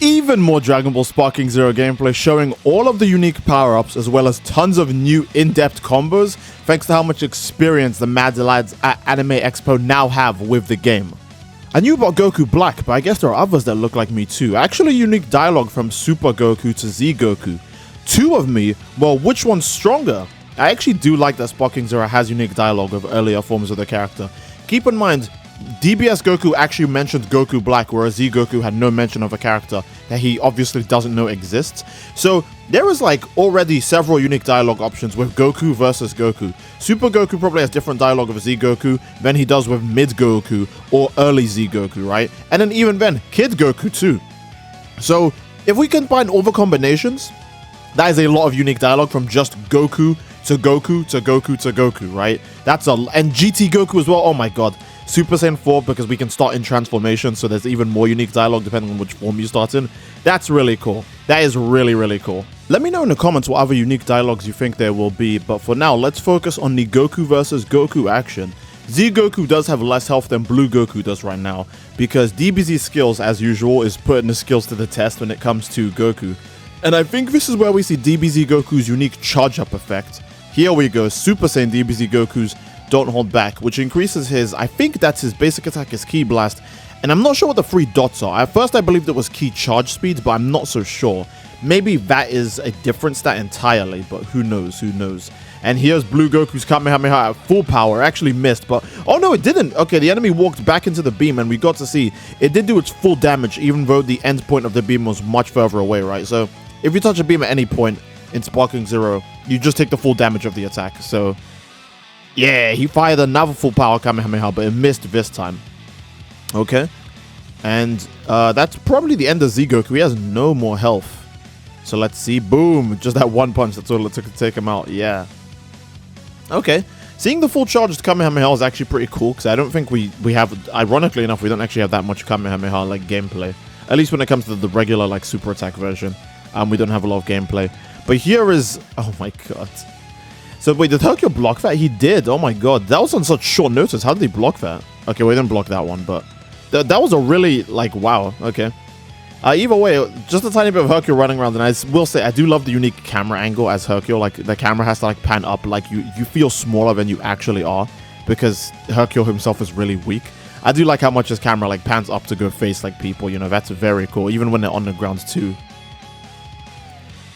even more Dragon Ball Sparking Zero gameplay showing all of the unique power-ups as well as tons of new in-depth combos thanks to how much experience the mad lads at Anime Expo now have with the game. I knew about Goku Black, but I guess there are others that look like me too. Actually, unique dialogue from Super Goku to Z Goku. Two of me, well, which one's stronger? I actually do like that Sparking Zero has unique dialogue of earlier forms of the character. Keep in mind, DBS Goku actually mentioned Goku Black, whereas Z Goku had no mention of a character that he obviously doesn't know exists. So there is like already several unique dialogue options with Goku versus Goku. Super Goku probably has different dialogue with Z Goku than he does with mid Goku or early Z Goku, right? And then even then, Kid Goku too. So if we combine all the combinations, that is a lot of unique dialogue from just Goku to Goku to Goku to Goku, right? That's and GT Goku as well. Oh my god. Super Saiyan 4 because we can start in transformation, so there's even more unique dialogue depending on which form you start in. That's really cool. That is really, really cool. Let me know in the comments what other unique dialogues you think there will be, but for now, let's focus on the Goku versus Goku action. Z Goku does have less health than Blue Goku does right now, because DBZ's skills, as usual, is putting the skills to the test when it comes to Goku. And I think this is where we see DBZ Goku's unique charge-up effect. Here we go, Super Saiyan DBZ Goku's Don't Hold Back, which increases his, I think that's his basic attack, his Ki Blast, and I'm not sure what the 3 dots are. At first I believed it was Ki Charge Speed, but I'm not so sure. Maybe that is a different stat entirely, but who knows, who knows. And here's Blue Goku's Kamehameha at full power. Actually missed, but oh no, it didn't. Okay, the enemy walked back into the beam and we got to see it did do its full damage, even though the end point of the beam was much further away, right? So if you touch a beam at any point in Sparking Zero, you just take the full damage of the attack. So yeah, he fired another full power Kamehameha, but it missed this time. Okay. And that's probably the end of Z Goku. He has no more health. So let's see. Boom. Just that one punch. That's all it took to take him out. Yeah. Okay. Seeing the full charged Kamehameha is actually pretty cool, because I don't think we have, ironically enough, we don't actually have that much Kamehameha like gameplay. At least when it comes to the regular like super attack version. We don't have a lot of gameplay. But here is, oh my god. So wait, did Hercule block that? He did. Oh my god, that was on such short notice. How did he block that? Okay, we didn't block that one, but that was a really, like, wow. Okay. Either way, just a tiny bit of Hercule running around, and I will say I do love the unique camera angle as Hercule. Like the camera has to like pan up, like you feel smaller than you actually are, because Hercule himself is really weak. I do like how much his camera like pans up to go face like people. You know, that's very cool, even when they're on the ground too.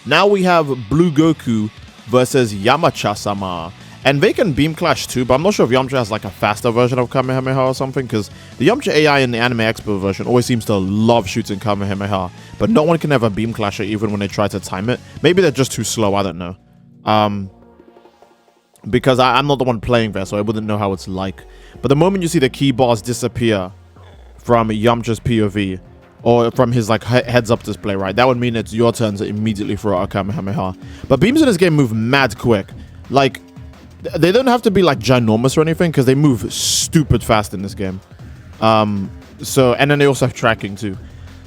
Now we have Blue Goku versus Yamcha-sama. And they can beam clash too, but I'm not sure if Yamcha has like a faster version of Kamehameha or something, because the Yamcha AI in the Anime Expo version always seems to love shooting Kamehameha, but no one can ever beam clash it even when they try to time it. Maybe they're just too slow, I don't know. Because I'm not the one playing there, so I wouldn't know how it's like. But the moment you see the key bars disappear from Yamcha's POV, or from his like heads-up display, right, that would mean it's your turn to immediately throw out a Kamehameha. But beams in this game move mad quick. Like, they don't have to be like ginormous or anything, because they move stupid fast in this game. So, and then they also have tracking too.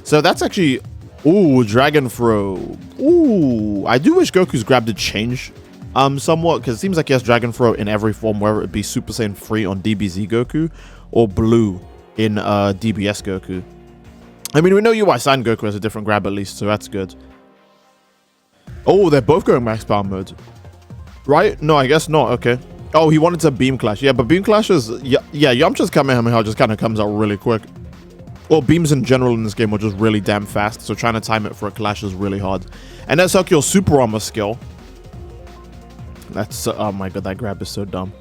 So that's actually, ooh, Dragon Throw. Ooh, I do wish Goku's grab did change somewhat, because it seems like he has Dragon Throw in every form, whether it be Super Saiyan 3 on DBZ Goku or Blue in DBS Goku. I mean, we know UI Sign Goku has a different grab at least, so that's good. Oh, they're both going max power mode. Right? No, I guess not. Okay. Oh, he wanted to beam clash. Yeah, but beam clashes, yeah, Yamcha's Kamehameha just kind of comes out really quick. Well, beams in general in this game are just really damn fast, so trying to time it for a clash is really hard. And that's Hercule's super armor skill. That's, oh my god, that grab is so dumb.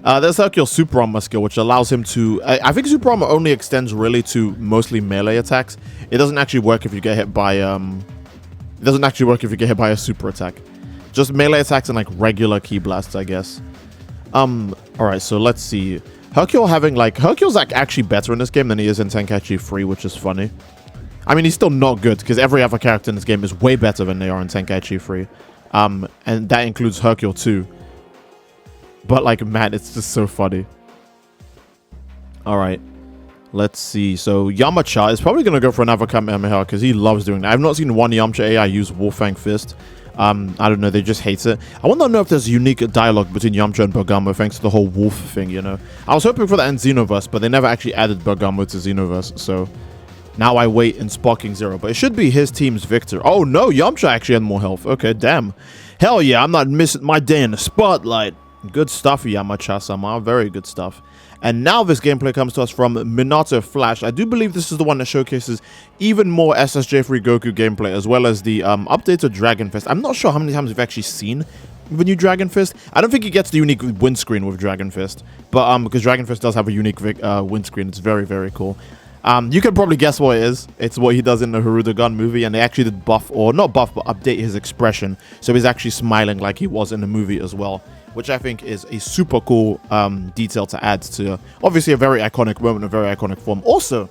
There's Hercule's super armor skill, which allows him to, I think super armor only extends really to mostly melee attacks. It doesn't actually work if you get hit by, it doesn't actually work if you get hit by a super attack. Just melee attacks and like regular Ki Blasts, I guess. Alright, so let's see. Hercule's like actually better in this game than he is in Tenkaichi 3, which is funny. I mean, he's still not good, because every other character in this game is way better than they are in Tenkaichi 3. And that includes Hercule too. But like, man, it's just so funny. Alright. Let's see. So Yamcha is probably going to go for another Kamehameha, because he loves doing that. I've not seen one Yamcha AI use Wolfang Fist. I don't know, they just hate it. I want to know if there's unique dialogue between Yamcha and Bergamo thanks to the whole wolf thing, you know. I was hoping for that in Xenoverse, but they never actually added Bergamo to Xenoverse, so Now I wait in Sparking Zero, but it should be his team's victor. Oh no, Yamcha actually had more health. Okay, damn. Hell yeah, I'm not missing my day in the spotlight. Good stuff, Yamcha-sama. Very good stuff. And now this gameplay comes to us from Minato Flash. I do believe this is the one that showcases even more SSJ3 Goku gameplay, as well as the updated Dragon Fist. I'm not sure how many times we've actually seen the new Dragon Fist. I don't think he gets the unique windscreen with Dragon Fist, but because Dragon Fist does have a unique windscreen, it's very, very cool. You can probably guess what it is. It's what he does in the Gun movie, and they actually did buff, or not buff, but update his expression, so he's actually smiling like he was in the movie as well, which I think is a super cool detail to add to, obviously, a very iconic moment, a very iconic form. Also,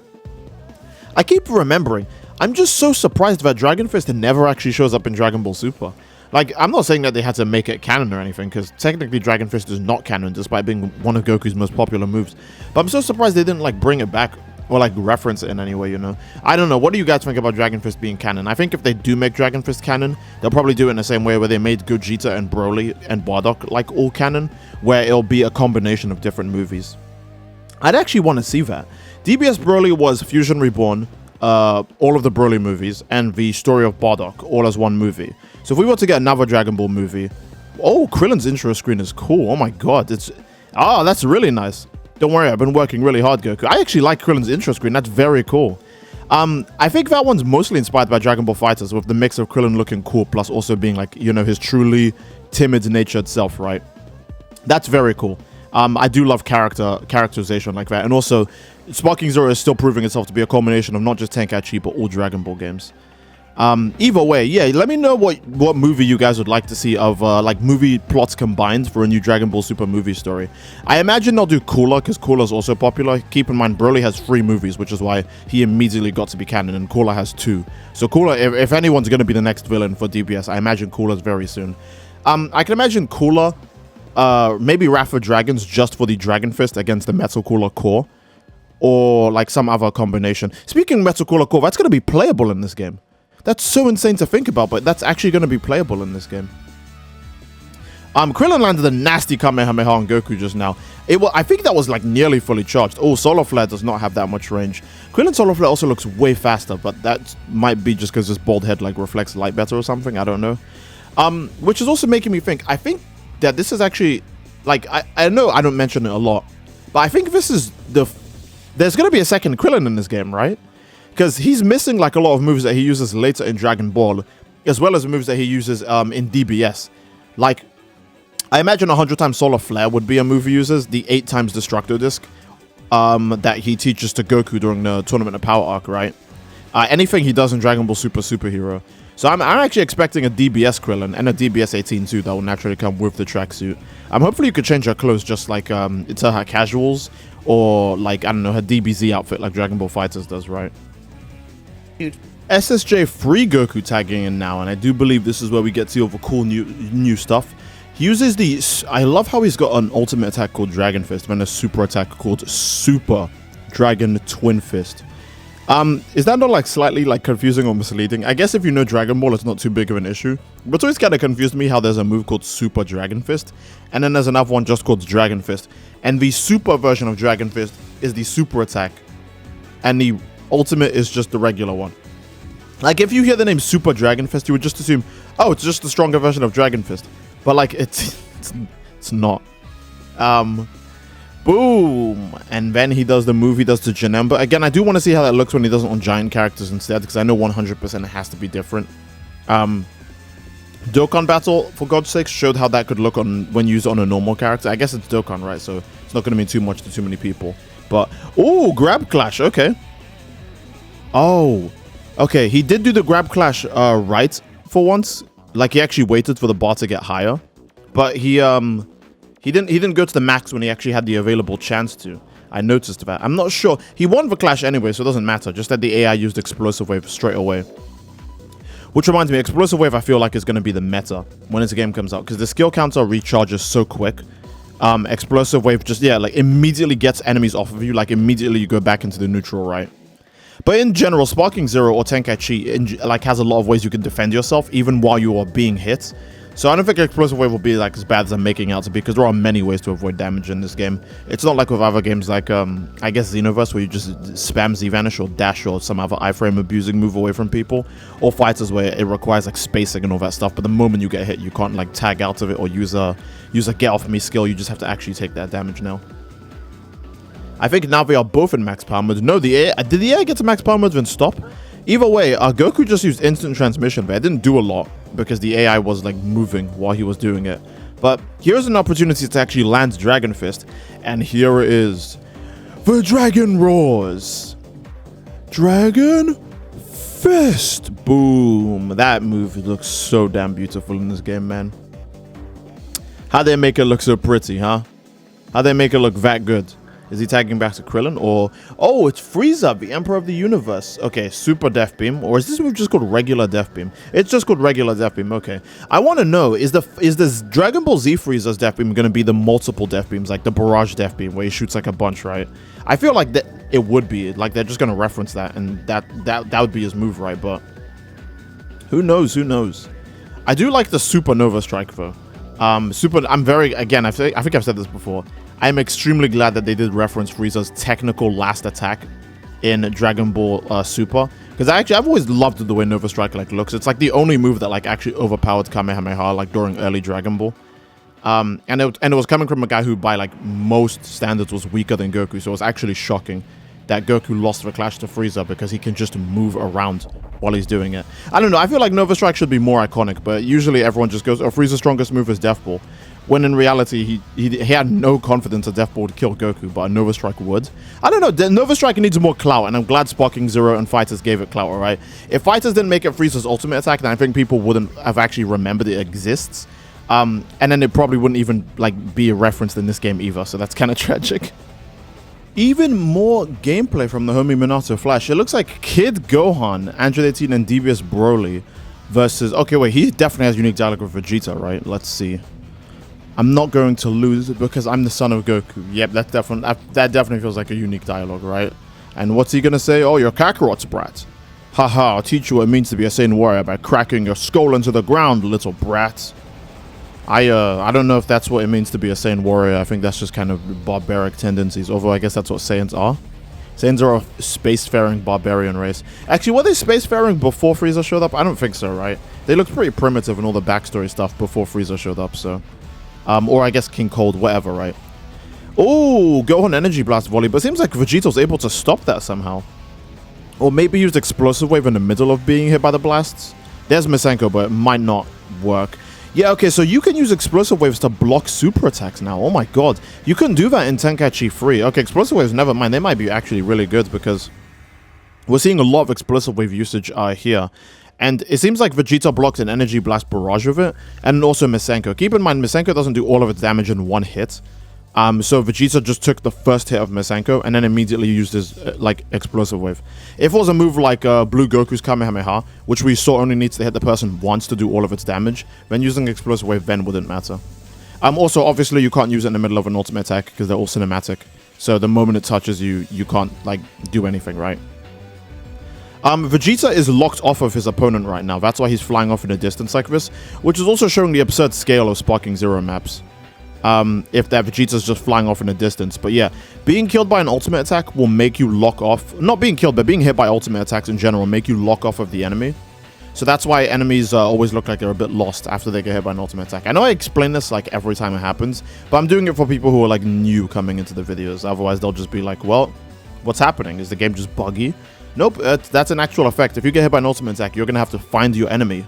I keep remembering, I'm just so surprised that Dragon Fist never actually shows up in Dragon Ball Super. Like, I'm not saying that they had to make it canon or anything, because technically Dragon Fist is not canon, despite being one of Goku's most popular moves. But I'm so surprised they didn't, like, bring it back, or, like, reference it in any way, you know? I don't know. What do you guys think about Dragon Fist being canon? I think if they do make Dragon Fist canon, they'll probably do it in the same way where they made Gogeta and Broly and Bardock, like, all canon, where it'll be a combination of different movies. I'd actually want to see that. DBS Broly was Fusion Reborn, all of the Broly movies, and the story of Bardock, all as one movie. So if we were to get another Dragon Ball movie... Oh, Krillin's intro screen is cool. Oh my god, it's... Ah, that's really nice. Don't worry, I've been working really hard, Goku. I actually like Krillin's intro screen. That's very cool. I think that one's mostly inspired by Dragon Ball FighterZ, with the mix of Krillin looking cool, plus also being, like, you know, his truly timid natured self, right? That's very cool. I do love characterization like that. And also, Sparking Zero is still proving itself to be a combination of not just Tenkaichi, but all Dragon Ball games. Either way, yeah, let me know what movie you guys would like to see of, like, movie plots combined for a new Dragon Ball Super movie story. I imagine they'll do Cooler, because Cooler's also popular. Keep in mind, Broly has 3 movies, which is why he immediately got to be canon, and Cooler has 2. So Cooler, if anyone's going to be the next villain for DBS, I imagine Cooler's very soon. I can imagine Cooler, maybe Wrath of Dragons just for the Dragon Fist against the Metal Cooler core, or, like, some other combination. Speaking of Metal Cooler core, that's going to be playable in this game. That's so insane to think about, but that's actually going to be playable in this game. Krillin landed a nasty Kamehameha on Goku just now. I think that was, like, nearly fully charged. Oh, Solar Flare does not have that much range. Krillin's Solar Flare also looks way faster, but that might be just because his bald head, like, reflects light better or something. I don't know. Which is also making me think, I think that this is actually, like, I know I don't mention it a lot, but I think this is there's going to be a second Krillin in this game, right? Because he's missing, like, a lot of moves that he uses later in Dragon Ball, as well as moves that he uses in DBS. Like, I imagine 100 times Solar Flare would be a move he uses, the 8 times Destructible Disc that he teaches to Goku during the Tournament of Power arc, right? Anything he does in Dragon Ball Superhero. So I'm actually expecting a DBS Krillin and a DBS 18 too that will naturally come with the tracksuit. Hopefully you could change her clothes just like to her casuals, or, like, I don't know, her DBZ outfit like Dragon Ball FighterZ does, right? SSJ free Goku tagging in now, and I do believe this is where we get to see all the cool new stuff. He uses the... I love how he's got an ultimate attack called Dragon Fist and a super attack called Super Dragon Twin Fist. Is that not, like, slightly, like, confusing or misleading? I guess if you know Dragon Ball, it's not too big of an issue. But it's always kind of confused me how there's a move called Super Dragon Fist, and then there's another one just called Dragon Fist. And the super version of Dragon Fist is the super attack, and the ultimate is just the regular one. Like, if you hear the name Super Dragon Fist, you would just assume, oh, it's just the stronger version of Dragon Fist. But, like, it's not. Boom! And then he does the move he does to Janemba. Again, I do want to see how that looks when he does it on giant characters instead, because I know 100% it has to be different. Dokkan Battle, for God's sake, showed how that could look when used on a normal character. I guess it's Dokkan, right? So it's not going to mean too much to too many people. But, ooh, Grab Clash, okay. Oh, okay, he did do the Grab Clash right for once. Like, he actually waited for the bar to get higher. But he didn't go to the max when he actually had the available chance to. I noticed that. I'm not sure. He won the clash anyway, so it doesn't matter. Just that the AI used Explosive Wave straight away. Which reminds me, Explosive Wave I feel like is going to be the meta when this game comes out, because the skill counter recharges so quick. Explosive Wave just, yeah, like, immediately gets enemies off of you. Like, immediately you go back into the neutral, right? But in general, Sparking Zero or Tenkaichi, like, has a lot of ways you can defend yourself, even while you are being hit. So I don't think Explosive Wave will be like as bad as I'm making out to be, because there are many ways to avoid damage in this game. It's not like with other games like, I guess Xenoverse, where you just spam Z-Vanish or dash or some other iframe abusing move away from people, or Fighters where it requires like spacing and all that stuff, but the moment you get hit, you can't like tag out of it or use a get off me skill. You just have to actually take that damage now. I think now they are both in max power mode. No, did the AI get to max power mode and stop? Either way, Goku just used instant transmission, but it didn't do a lot because the AI was like moving while he was doing it. But here's an opportunity to actually land Dragon Fist, and here it is. The Dragon roars. Dragon Fist. Boom. That move looks so damn beautiful in this game, man. How'd they make it look so pretty, huh? How'd they make it look that good? Is he tagging back to Krillin? Or... oh, it's Frieza, the Emperor of the Universe. Okay, Super Death Beam. Or is this move just called Regular Death Beam? It's just called Regular Death Beam. Okay. I want to know, is this Dragon Ball Z Frieza's Death Beam going to be the multiple Death Beams? Like the Barrage Death Beam, where he shoots like a bunch, right? I feel like that it would be. Like, they're just going to reference that. And that would be his move, right? But... who knows? Who knows? I do like the Supernova Strike, though. I'm very... again, I think I've said this before. I'm extremely glad that they did reference Frieza's technical last attack in Dragon Ball Super, because I've always loved the way Nova Strike like looks. It's like the only move that like actually overpowered Kamehameha like during early Dragon Ball, and it was coming from a guy who by like most standards was weaker than Goku. So it was actually shocking that Goku lost the clash to Frieza because he can just move around while he's doing it. I don't know. I feel like Nova Strike should be more iconic, but usually everyone just goes, "Oh, Frieza's strongest move is Death Ball." When in reality, he had no confidence that Death Ball would kill Goku, but a Nova Strike would. I don't know, Nova Strike needs more clout, and I'm glad Sparking Zero and Fighters gave it clout, alright? If Fighters didn't make it Frieza's ultimate attack, then I think people wouldn't have actually remembered it exists. And then it probably wouldn't even like be referenced in this game either, so that's kind of tragic. Even more gameplay from the homie Minato Flash. It looks like Kid Gohan, Android 18, and Devious Broly versus... okay, wait, he definitely has unique dialogue with Vegeta, right? Let's see. I'm not going to lose because I'm the son of Goku. Yep, that definitely feels like a unique dialogue, right? And what's he gonna say? Oh, you're Kakarot's brat. Haha, I'll teach you what it means to be a Saiyan warrior by cracking your skull into the ground, little brat. I don't know if that's what it means to be a Saiyan warrior. I think that's just kind of barbaric tendencies, although I guess that's what Saiyans are. Saiyans are a spacefaring barbarian race. Actually, were they spacefaring before Frieza showed up? I don't think so, right? They looked pretty primitive in all the backstory stuff before Frieza showed up, so... or I guess King Cold, whatever, right? Oh, Gohan Energy Blast Volley, but it seems like Vegeta was able to stop that somehow. Or maybe used Explosive Wave in the middle of being hit by the blasts. There's Misenko, but it might not work. Yeah, okay, so you can use Explosive Waves to block super attacks now. Oh my god. You couldn't do that in Tenkaichi 3. Okay, Explosive Waves, never mind. They might be actually really good because we're seeing a lot of Explosive Wave usage here. And it seems like Vegeta blocked an Energy Blast Barrage with it, and also Misenko. Keep in mind, Misenko doesn't do all of its damage in one hit. So Vegeta just took the first hit of Misenko, and then immediately used his, like, Explosive Wave. If it was a move like Blue Goku's Kamehameha, which we saw only needs to hit the person once to do all of its damage, then using Explosive Wave then wouldn't matter. Also, obviously, you can't use it in the middle of an ultimate attack, because they're all cinematic. So the moment it touches you, you can't, like, do anything, right? Vegeta is locked off of his opponent right now. That's why he's flying off in a distance like this, which is also showing the absurd scale of Sparking Zero maps. If that Vegeta's just flying off in a distance. But yeah, being killed by an ultimate attack will make you lock off. Not being killed, but being hit by ultimate attacks in general make you lock off of the enemy. So that's why enemies always look like they're a bit lost after they get hit by an ultimate attack. I know I explain this like every time it happens, but I'm doing it for people who are like new coming into the videos. Otherwise, they'll just be like, well, what's happening? Is the game just buggy? Nope, that's an actual effect. If you get hit by an ultimate attack, you're going to have to find your enemy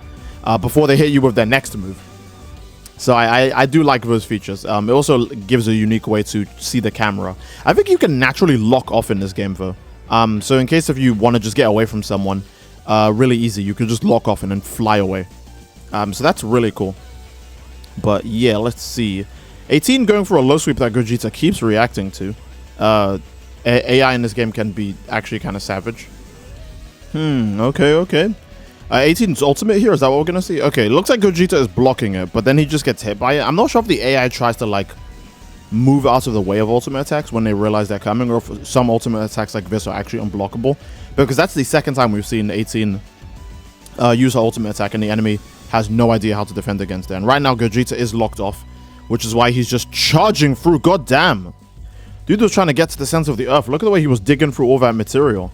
before they hit you with their next move. So I do like those features. It also gives a unique way to see the camera. I think you can naturally lock off in this game, though. So in case if you want to just get away from someone, really easy. You can just lock off and then fly away. So that's really cool. But yeah, let's see. 18 going for a low sweep that Gogeta keeps reacting to. AI in this game can be actually kind of savage. Okay. 18's ultimate here, is that what we're gonna see? Okay, it looks like Gogeta is blocking it, but then he just gets hit by it. I'm not sure if the AI tries to, like, move out of the way of ultimate attacks when they realize they're coming, or if some ultimate attacks like this are actually unblockable. Because that's the second time we've seen 18 use her ultimate attack and the enemy has no idea how to defend against it. And right now, Vegeta is locked off, which is why he's just charging through. God damn. Dude was trying to get to the center of the earth. Look at the way he was digging through all that material.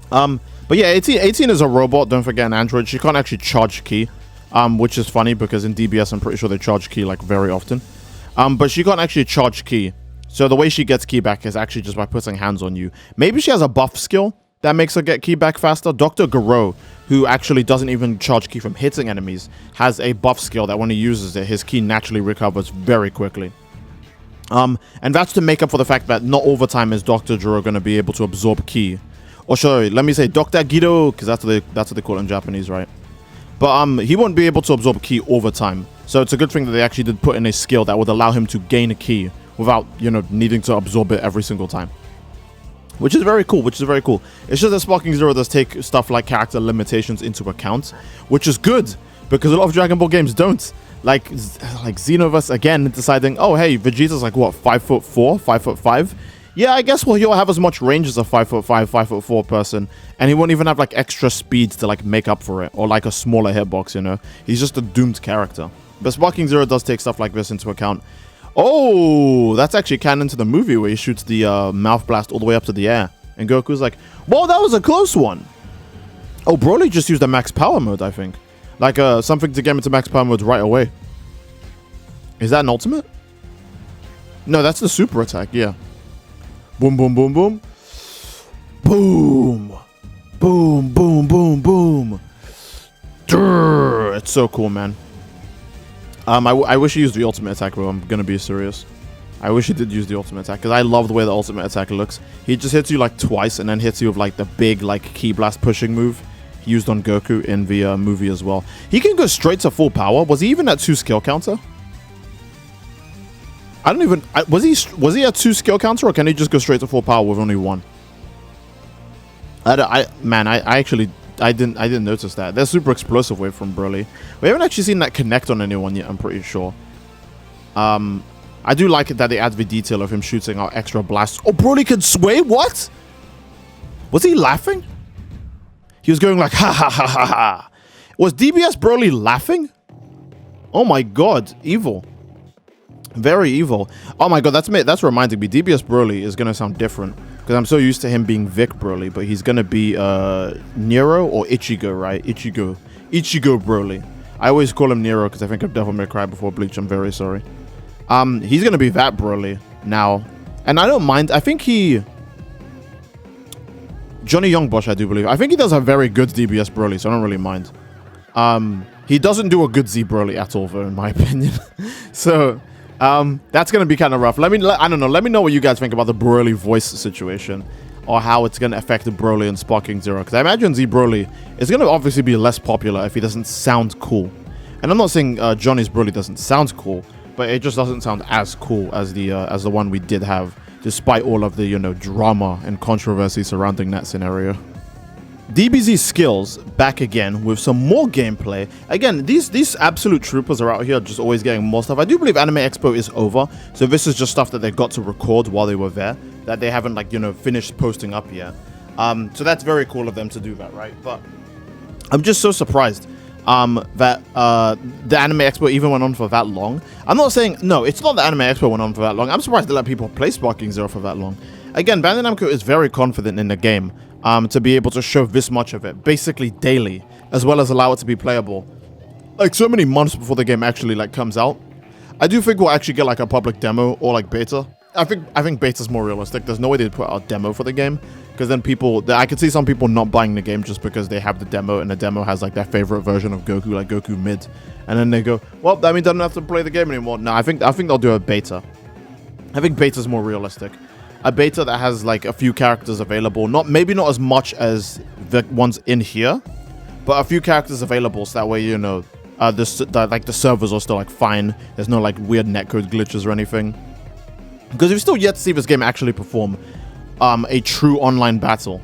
But yeah, 18 is a robot. Don't forget an android. She can't actually charge ki, which is funny because in DBS, I'm pretty sure they charge ki like very often. But she can't actually charge ki. So the way she gets ki back is actually just by putting hands on you. Maybe she has a buff skill that makes her get ki back faster. Dr. Garo, who actually doesn't even charge ki from hitting enemies, has a buff skill that when he uses it, his ki naturally recovers very quickly. And that's to make up for the fact that not all the time is Dr. Garo going to be able to absorb ki. Or sorry, let me say Dr. Guido, because that's what they call it in Japanese, right? But he won't be able to absorb ki all the time. So it's a good thing that they actually did put in a skill that would allow him to gain a ki without, needing to absorb it every single time. Which is very cool, It's just that Sparking Zero does take stuff like character limitations into account, which is good, because a lot of Dragon Ball games don't. Like Xenoverse, again, deciding, oh, hey, Vegeta's like, what, 5'4", 5'5"? Yeah, I guess he'll have as much range as a 5'5", 5'4" person, and he won't even have, like, extra speed to, like, make up for it, or, like, a smaller hitbox, He's just a doomed character. But Sparking Zero does take stuff like this into account. Oh, that's actually canon to the movie where he shoots the mouth blast all the way up to the air. And Goku's like, whoa, that was a close one. Oh, Broly just used the max power mode, I think. Like, something to get him into max power mode right away. Is that an ultimate? No, that's the super attack, yeah. Boom, boom, boom, boom. Boom. Boom, boom, boom, boom. Durr. It's so cool, man. I wish he used the ultimate attack, bro. I'm gonna be serious. I wish he did use the ultimate attack, because I love the way the ultimate attack looks. He just hits you, like, twice, and then hits you with, like, the big, like, ki blast pushing move he used on Goku in the movie as well. He can go straight to full power. Was he even at 2 skill counter? I don't even... was he at 2 skill counter, or can he just go straight to full power with only 1? I didn't notice that. They're super explosive wave from Broly. We haven't actually seen that connect on anyone yet, I'm pretty sure. I do like it that they add the detail of him shooting out extra blasts. Oh, Broly can sway? What? Was he laughing? He was going like, ha ha ha ha ha. Was DBS Broly laughing? Oh my god, evil. Very evil. Oh my god, that's reminding me. DBS Broly is gonna sound different, because I'm so used to him being Vic Broly, but he's gonna be Nero or Ichigo, right? Ichigo Broly. I always call him Nero because I think of Devil May Cry before Bleach. I'm very sorry. He's gonna be that Broly now, and I don't mind. I think Johnny Youngbosch, I do believe. I think he does have very good DBS Broly, so I don't really mind. He doesn't do a good Z Broly at all, though, in my opinion. So. That's gonna be kind of rough. I don't know. Let me know what you guys think about the Broly voice situation, or how it's gonna affect the Broly and Sparking Zero. Because I imagine Z Broly is gonna obviously be less popular if he doesn't sound cool. And I'm not saying Johnny's Broly doesn't sound cool, but it just doesn't sound as cool as the one we did have, despite all of the drama and controversy surrounding that scenario. DBZ skills back again with some more gameplay. Again, these absolute troopers are out here just always getting more stuff. I do believe Anime Expo is over, so this is just stuff that they got to record while they were there that they haven't finished posting up yet. So that's very cool of them to do that, right? But I'm just so surprised that the Anime Expo even went on for that long. I'm not saying no, it's not the Anime Expo went on for that long. I'm surprised they let people play Sparking Zero for that long. Again, Bandai Namco is very confident in the game. To be able to show this much of it, basically daily, as well as allow it to be playable, like so many months before the game actually comes out. I do think we'll actually get like a public demo or like beta. I think beta's more realistic. There's no way they'd put out a demo for the game, because then I could see some people not buying the game just because they have the demo, and the demo has like their favorite version of Goku, like Goku Mid, and then they go, well, that means I don't have to play the game anymore. No, I think they'll do a beta. I think beta's more realistic. A beta that has like a few characters available, maybe not as much as the ones in here, but a few characters available, so that way the servers are still like fine. There's no like weird netcode glitches or anything. Because we've still yet to see this game actually perform a true online battle.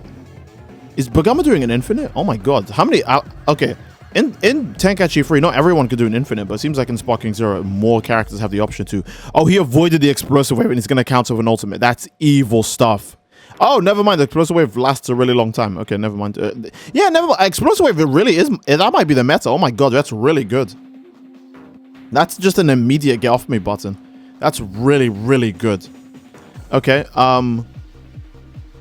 Is Bagama doing an infinite? Oh my god, how many? Okay, in Tenkaichi 3, not everyone could do an infinite, but it seems like in Sparking Zero, more characters have the option to. Oh, he avoided the explosive wave and he's going to counter with an ultimate. That's evil stuff. Oh, never mind. The explosive wave lasts a really long time. Okay, never mind. Yeah, never mind. Explosive wave, it really is. That might be the meta. Oh my god, that's really good. That's just an immediate get off me button. That's really, really good. Okay,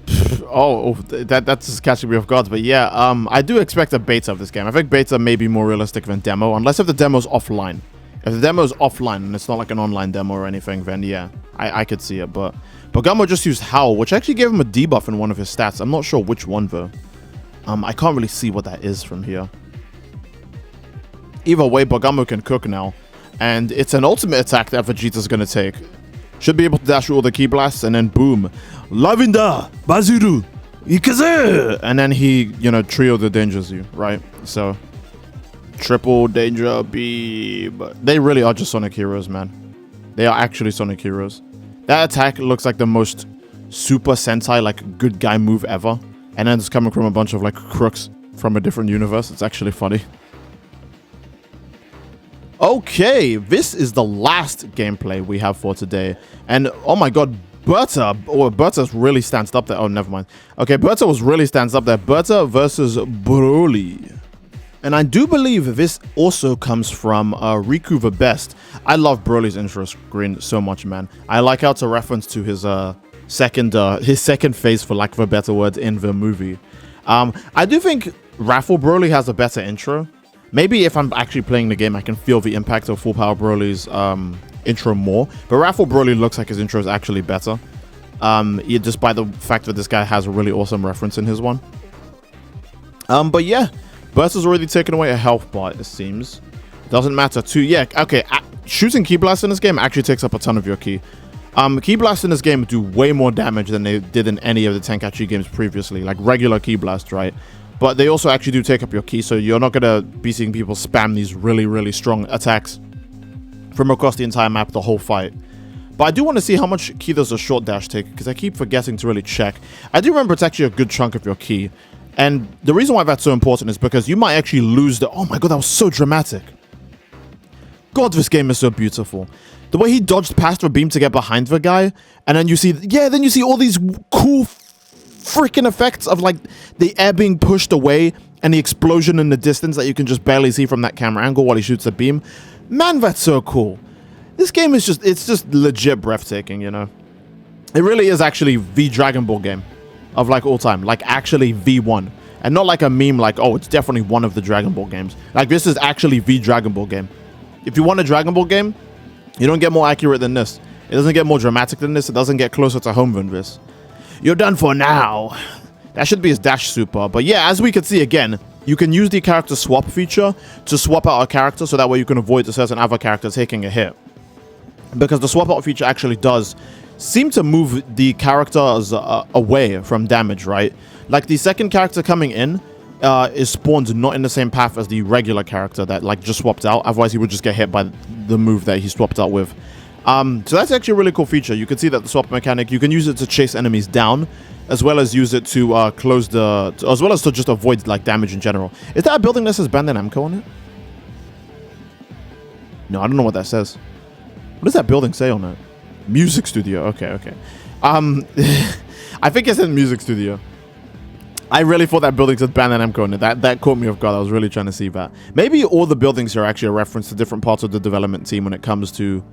that's just catching me off guard. But yeah, I do expect a beta of this game. I think beta may be more realistic than demo, unless if the demo's offline. If the demo's offline and it's not like an online demo or anything, then yeah, I could see it. But Gummo just used Howl, which actually gave him a debuff in one of his stats. I'm not sure which one though. I can't really see what that is from here. Either way, Bogamo can cook now. And it's an ultimate attack that Vegeta's going to take. Should be able to dash through all the key blasts, and then boom. Lavinda! Bazuru! Ikaze! And then he, you know, trio the dangers you, right? So, triple danger beam. They really are just Sonic heroes, man. They are actually Sonic heroes. That attack looks like the most Super Sentai, like, good guy move ever. And then it's coming from a bunch of, like, crooks from a different universe. It's actually funny. Okay, this is the last gameplay we have for today. And, oh my god, Berta really stands up there. Oh, never mind. Okay, Berta really stands up there. Berta versus Broly. And I do believe this also comes from Riku the Best. I love Broly's intro screen so much, man. I like how it's a reference to his second phase, for lack of a better word, in the movie. I do think Raffle Broly has a better intro. Maybe if I'm actually playing the game, I can feel the impact of Full Power Broly's intro more. But Raffle Broly looks like his intro is actually better. Despite the fact that this guy has a really awesome reference in his one. But yeah, Burst already taken away a health bar, it seems. Doesn't matter too. Yeah, okay. Shooting Key Blasts in this game actually takes up a ton of your ki. Key Blasts in this game do way more damage than they did in any of the Tenkaichi games previously. Like regular Key Blasts, right? But they also actually do take up your ki, so you're not going to be seeing people spam these really, really strong attacks from across the entire map the whole fight. But I do want to see how much ki does a short dash take, because I keep forgetting to really check. I do remember it's actually a good chunk of your ki. And the reason why that's so important is because you might actually lose the... Oh my god, that was so dramatic. God, this game is so beautiful. The way he dodged past the beam to get behind the guy, and then you see... Yeah, then you see all these cool freaking effects of like the air being pushed away and the explosion in the distance that you can just barely see from that camera angle while he shoots the beam. Man, that's so cool. This game is just, it's just legit breathtaking, you know. It really is actually the Dragon Ball game of like all time, like actually V1, and not like a meme like, oh, it's definitely one of the Dragon Ball games. Like this is actually the Dragon Ball game. If you want a Dragon Ball game, you don't get more accurate than this. It doesn't get more dramatic than this. It doesn't get closer to home than this. You're done for now. That should be his dash super. But yeah, as we can see again, you can use the character swap feature to swap out a character, so that way you can avoid a certain other character taking a hit. Because the swap out feature actually does seem to move the characters away from damage, right? Like the second character coming in is spawned not in the same path as the regular character that like just swapped out. Otherwise he would just get hit by the move that he swapped out with. So that's actually a really cool feature. You can see that the swap mechanic, you can use it to chase enemies down, as well as use it to as well as to just avoid like damage in general. Is that a building that says Bandai Namco on it? No, I don't know what that says. What does that building say on it? Music studio. Okay. I think it said music studio. I really thought that building said Bandai Namco on it. That caught me off guard. I was really trying to see that. Maybe all the buildings are actually a reference to different parts of the development team when it comes to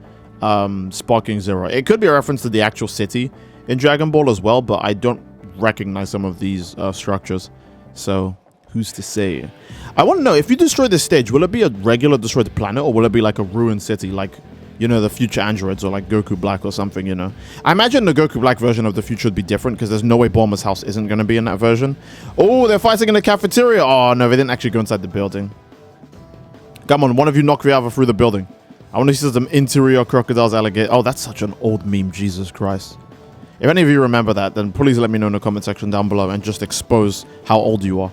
Sparking Zero. It could be a reference to the actual city in Dragon Ball as well, but I don't recognize some of these structures. So who's to say? I want to know, if you destroy this stage, will it be a regular destroyed planet, or will it be like a ruined city, like, you know, the future androids, or like Goku Black or something, you know? I imagine the Goku Black version of the future would be different, because there's no way Bulma's house isn't going to be in that version. Oh, they're fighting in the cafeteria. Oh, no, they didn't actually go inside the building. Come on, one of you knock the other through the building. I want to see some interior crocodiles, alligator. Oh, that's such an old meme, Jesus Christ. If any of you remember that, then please let me know in the comment section down below and just expose how old you are.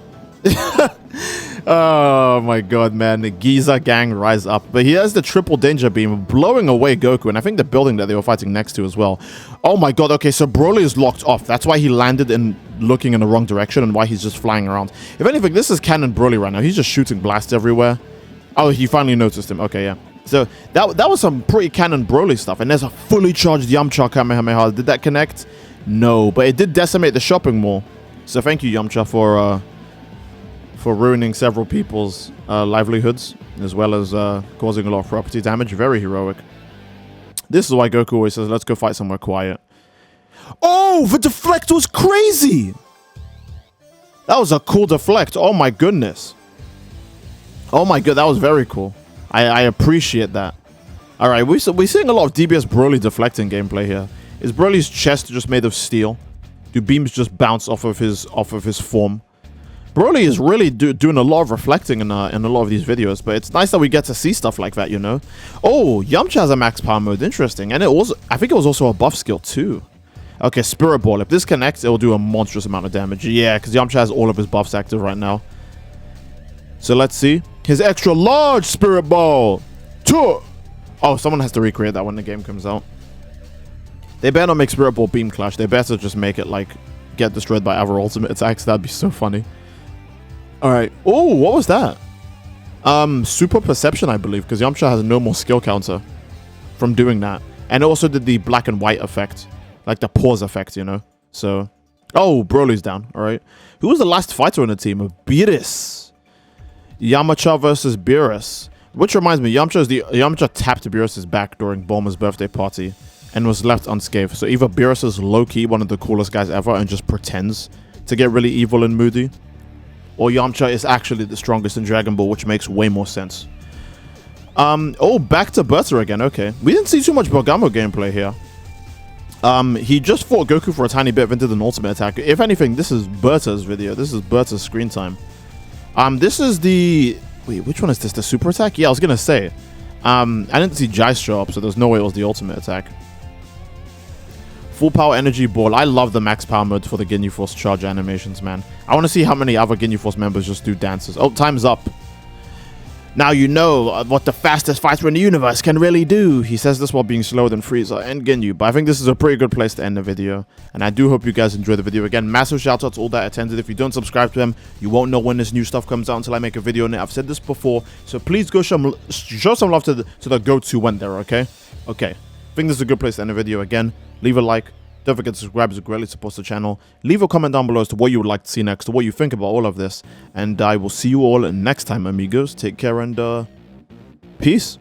Oh my god, man. The Giza gang rise up. But he has the triple danger beam blowing away Goku, and I think the building that they were fighting next to as well. Oh my god, okay, so Broly is locked off. That's why he landed in looking in the wrong direction and why he's just flying around. If anything, this is canon Broly right now. He's just shooting blasts everywhere. Oh, he finally noticed him. Okay, yeah. So that was some pretty canon Broly stuff. And there's a fully charged Yamcha Kamehameha. Did that connect? No, but it did decimate the shopping mall. So thank you, Yamcha, for ruining several people's livelihoods, as well as causing a lot of property damage. Very heroic. This is why Goku always says, let's go fight somewhere quiet. Oh, the deflect was crazy! That was a cool deflect. Oh my goodness. Oh my god, that was very cool. I appreciate that. Alright, we're seeing a lot of DBS Broly deflecting gameplay here. Is Broly's chest just made of steel? Do beams just bounce off of his form? Broly is really doing a lot of reflecting in a lot of these videos, but it's nice that we get to see stuff like that, you know? Oh, Yamcha has a max power mode. Interesting. And I think it was also a buff skill too. Okay, Spirit Ball. If this connects, it will do a monstrous amount of damage. Yeah, because Yamcha has all of his buffs active right now. So let's see. His extra large Spirit Ball. Oh, someone has to recreate that when the game comes out. They better not make Spirit Ball Beam Clash. They better just make it, like, get destroyed by other ultimate attacks. That'd be so funny. Alright. Oh, what was that? Super Perception, I believe, because Yamcha has no more skill counter from doing that. And it also did the black and white effect. Like the pause effect, you know? So... Oh, Broly's down. Alright. Who was the last fighter on the team? Beerus. Yamcha versus Beerus. Which reminds me, Yamcha tapped Beerus' back during Bulma's birthday party and was left unscathed. So either Beerus is low-key one of the coolest guys ever and just pretends to get really evil and moody, or Yamcha is actually the strongest in Dragon Ball, which makes way more sense. Oh, back to Berta again. Okay. We didn't see too much Bergamo gameplay here. He just fought Goku for a tiny bit, then did an ultimate attack. If anything, this is Berta's video. This is Berta's screen time. This is the... Wait, which one is this? The super attack? Yeah, I was gonna say. I didn't see Jai show up, so there's no way it was the ultimate attack. Full power energy ball. I love the max power mode for the Ginyu Force charge animations, man. I want to see how many other Ginyu Force members just do dances. Oh, time's up. Now you know what the fastest fighter in the universe can really do. He says this while being slower than Frieza and Ginyu. But I think this is a pretty good place to end the video. And I do hope you guys enjoyed the video. Again, massive shout out to all that attended. If you don't subscribe to them, you won't know when this new stuff comes out until I make a video on it. I've said this before. So please go show some love to the goats who went there, okay? Okay. I think this is a good place to end the video. Again, leave a like. Don't forget to subscribe, it greatly supports the channel. Leave a comment down below as to what you would like to see next, or what you think about all of this. And I will see you all next time, amigos. Take care and peace.